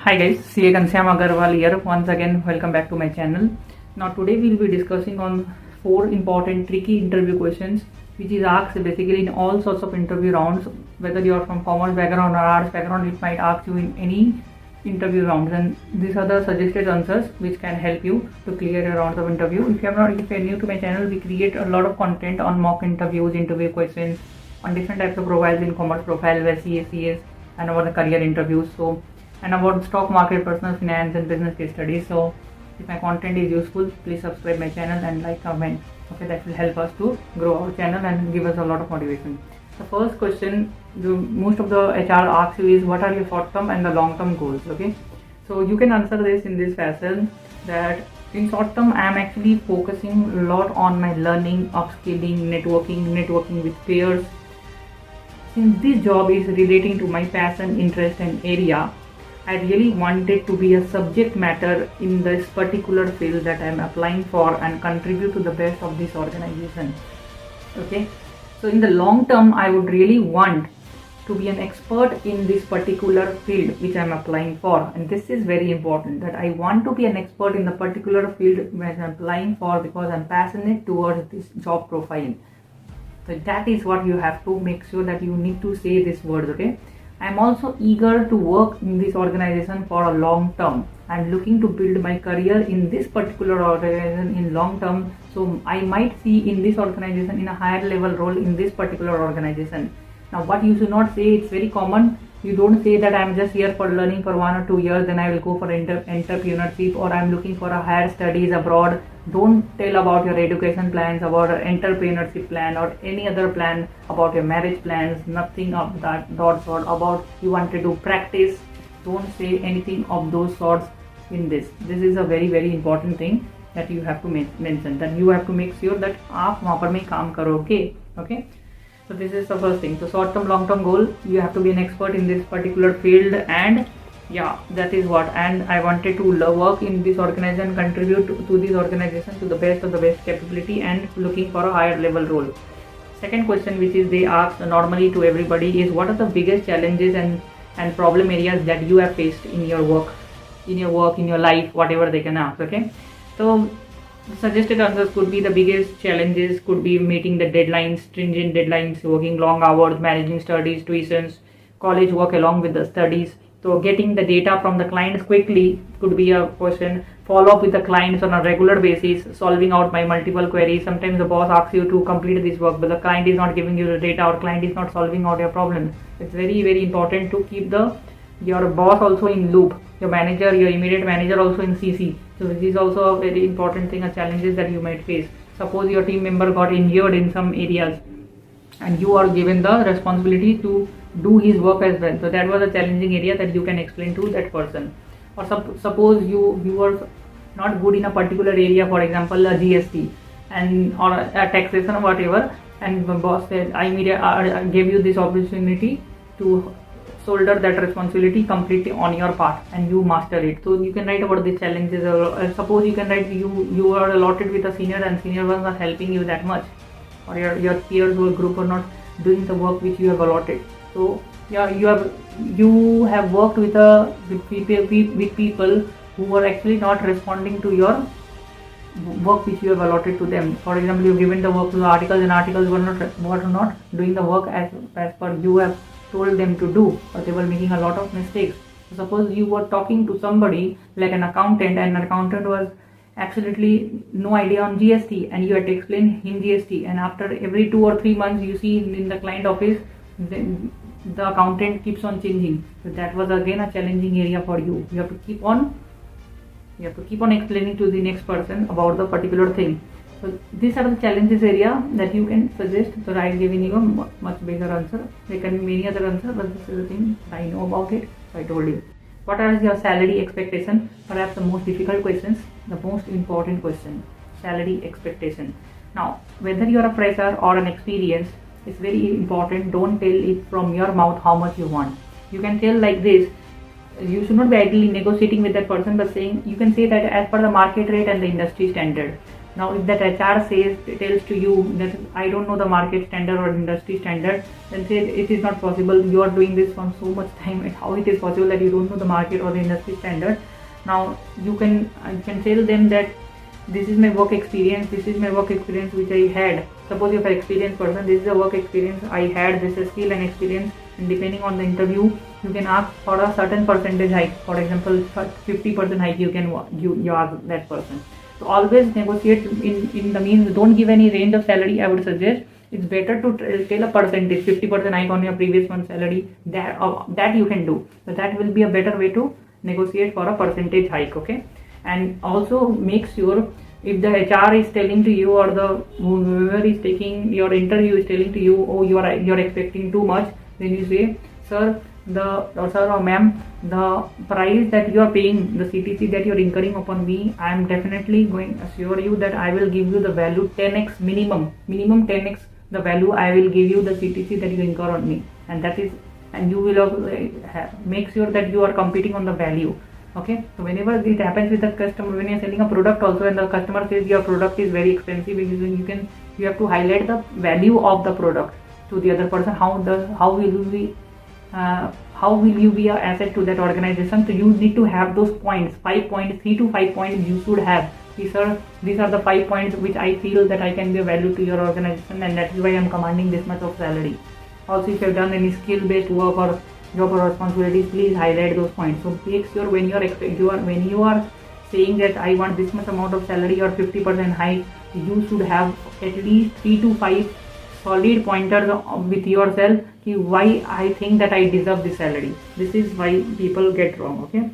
Hi guys, CA Ghanshyam here. Once again, welcome back to my channel. Now today we'll be discussing on 4 important tricky interview questions which is asked basically in all sorts of interview rounds. Whether you are from commerce background or arts background, it might ask you in any interview rounds, and these are the suggested answers which can help you to clear your rounds of interview. If you're new to my channel, we create a lot of content on mock interviews, interview questions, on different types of profiles in commerce profile, where CACS, and about the career interviews, and about stock market, personal finance and business case studies. So if my content is useful, please subscribe my channel and like, comment. Okay, that will help us to grow our channel and give us a lot of motivation. The first question most of the HR asks you is, what are your short term and the long term goals? Okay, so you can answer this in this fashion, that in short term I am actually focusing a lot on my learning, upskilling, networking with peers. Since this job is relating to my passion, interest and area, I really wanted to be a subject matter in this particular field that I am applying for and contribute to the best of this organization. Okay, so in the long term I would really want to be an expert in this particular field which I am applying for, and this is very important, that I want to be an expert in the particular field which I am applying for because I am passionate towards this job profile. So that is what you have to make sure that you need to say this word. Okay, I am also eager to work in this organization for a long term. I am looking to build my career in this particular organization in long term. So I might see in this organization in a higher level role in this particular organization. Now what you should not say, it's very common. You don't say that I am just here for learning for 1 or 2 years, then I will go for entrepreneurship, or I am looking for a higher studies abroad. Don't tell about your education plans, about an entrepreneurship plan or any other plan, about your marriage plans, nothing of that sort, about you want to do practice. Don't say anything of those sorts in this. This is a very important thing that you have to mention, that you have to make sure that आप वहाँ पर में काम करोगे. Okay, so this is the first thing. So short term, long term goal, you have to be an expert in this particular field, and yeah, that is what. And I wanted to work in this organization, contribute to this organization to the best of the best capability, and looking for a higher level role. Second question which is they ask normally to everybody is, what are the biggest challenges and problem areas that you have faced in your work, in your life, whatever they can ask. Okay, so suggested answers could be, the biggest challenges could be meeting the deadlines, stringent deadlines, working long hours, managing studies, tuitions, college work along with the studies. So getting the data from the clients quickly could be a question. Follow up with the clients on a regular basis, solving out my multiple queries. Sometimes the boss asks you to complete this work, but the client is not giving you the data, or client is not solving out your problem. It's very important to keep your boss also in loop, your manager, your immediate manager also in CC. So this is also a very important thing, challenges that you might face. Suppose your team member got injured in some areas and you are given the responsibility to do his work as well. So that was a challenging area that you can explain to that person. Or suppose you were not good in a particular area, for example a GST or a taxation or whatever, and the boss said, I gave you this opportunity to shoulder that responsibility completely on your part, and you master it. So you can write about the challenges. Suppose you can write you are allotted with a senior, and senior ones are helping you that much, or your peers or group are not doing the work which you have allotted. So yeah, you have worked with people who are actually not responding to your work which you have allotted to them. For example, you have given the work to the articles, and articles were not doing the work as per you have told them to do, or they were making a lot of mistakes. So suppose you were talking to somebody like an accountant, and an accountant was absolutely no idea on GST, and you had to explain him GST, and after every 2 or 3 months you see in the client office the accountant keeps on changing. So that was again a challenging area for you. You have to keep on explaining to the next person about the particular thing. So these are the challenges area that you can suggest. So I have given you a much bigger answer. There can be many other answers, but this is the thing I know about it, so I told you. What are your salary expectation? Perhaps the most difficult questions, the most important question, salary expectation. Now whether you are a fresher or an experienced, it's very important. Don't tell it from your mouth how much you want. You can tell like this. You should not be ideally negotiating with that person, but saying, you can say that as per the market rate and the industry standard. Now if that HR tells to you that I don't know the market standard or industry standard, then say it is not possible, you are doing this for so much time, how it is possible that you don't know the market or the industry standard. Now you can tell them that this is my work experience, which I had. Suppose you are an experienced person, this is a work experience I had, this is skill and experience, and depending on the interview you can ask for a certain percentage hike. For example, 50% hike you ask that person. So always negotiate in the means, don't give any range of salary. I would suggest it's better to tell a percentage, 50% hike on your previous month's salary. That you can do. So that will be a better way to negotiate for a percentage hike. Okay. And also make sure, if the HR is telling to you, or the whoever is taking your interview is telling to you, oh, you're expecting too much, then you say, sir or ma'am, the price that you are paying, the CTC that you are incurring upon me, I am definitely going to assure you that I will give you the value 10x minimum 10x the value I will give you the CTC that you incur on me, and you will make sure that you are competing on the value. Okay, so whenever it happens with the customer, when you are selling a product also and the customer says your product is very expensive, you have to highlight the value of the product to the other person. How will you be an asset to that organization? So you need to have those points, 5 points, 3 to 5 points you should have. These are the 5 points which I feel that I can be a value to your organization, and that is why I am commanding this much of salary. Also, if you have done any skill based work or job or responsibilities, please highlight those points. So make sure when you are saying that I want this much amount of salary or 50% hike, you should have at least 3 to 5 solid pointers with yourself, why I think that I deserve this salary. This is why people get wrong. Okay,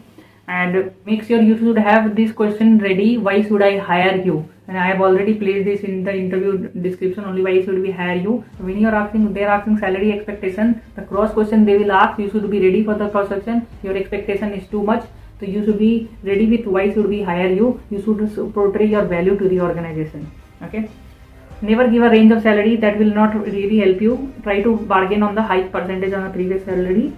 and make sure you should have this question ready, why should I hire you? And I have already placed this in the interview description only, why should we hire you? When you are asking, they are asking salary expectation, the cross question they will ask, you should be ready for the cross question. Your expectation is too much, so you should be ready with why should we hire you. You should portray your value to the organization. Okay, never give a range of salary, that will not really help you. Try to bargain on the hike percentage on the previous salary.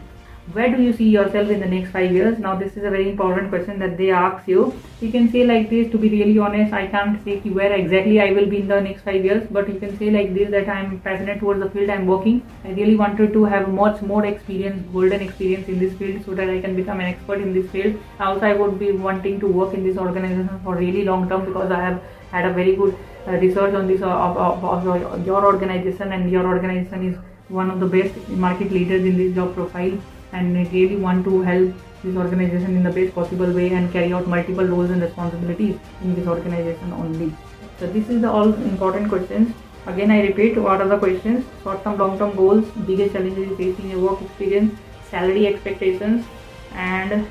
Where do you see yourself in the next 5 years? Now this is a very important question that they ask you. You can say like this, to be really honest, I can't say where exactly I will be in the next 5 years, but you can say like this, that I am passionate towards the field I am working. I really wanted to have much more experience, golden experience in this field, so that I can become an expert in this field. Also, I would be wanting to work in this organization for really long term, because I have had a very good research on this of your organization, and your organization is one of the best market leaders in this job profile, and I really want to help this organization in the best possible way and carry out multiple roles and responsibilities in this organization only. So this is the all important questions. Again I repeat, what are the questions? Short-term, long-term goals, biggest challenges you face in your work experience, salary expectations, and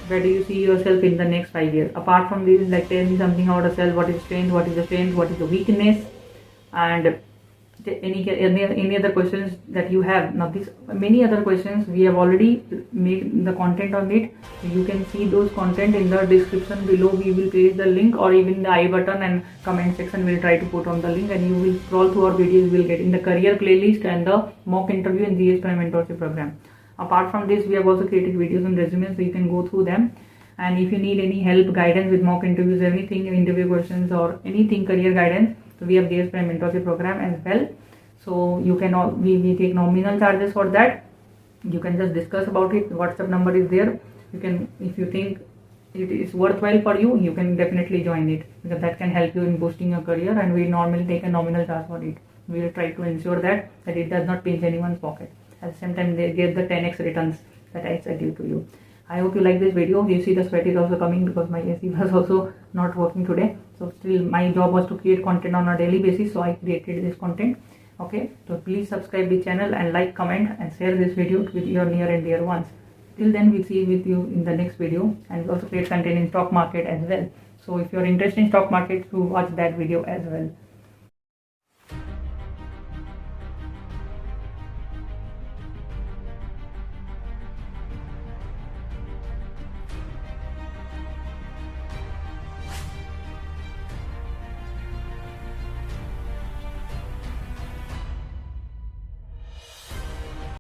where do you see yourself in the next 5 years? Apart from this, like tell me something about yourself, what is strength, what is the strength, what is the weakness, and any other questions that you have. Now these many other questions we have already made the content on it. You can see those content in the description below. We will place the link, or even the I button and comment section will try to put on the link, and you will scroll through our videos. You will get in the career playlist and the mock interview in the GS mentorship program. Apart from this, we have also created videos and resumes, so you can go through them. And if you need any help, guidance with mock interviews, anything, interview questions or anything career guidance, so we have GS mentorship program as well. So you can we take nominal charges for that. You can just discuss about it. WhatsApp number is there. You can, if you think it is worthwhile for you, you can definitely join it, because that can help you in boosting your career, and we normally take a nominal charge for it. We will try to ensure that it does not pinch anyone's pocket. At the same time, they get the 10x returns that I said to you. I hope you like this video. You see the sweat is also coming because my AC was also not working today. So still my job was to create content on a daily basis, so I created this content. Okay, so please subscribe the channel and like, comment and share this video with your near and dear ones. Till then, we'll see with you in the next video, and we also create content in stock market as well. So if you're interested in stock market, to watch that video as well.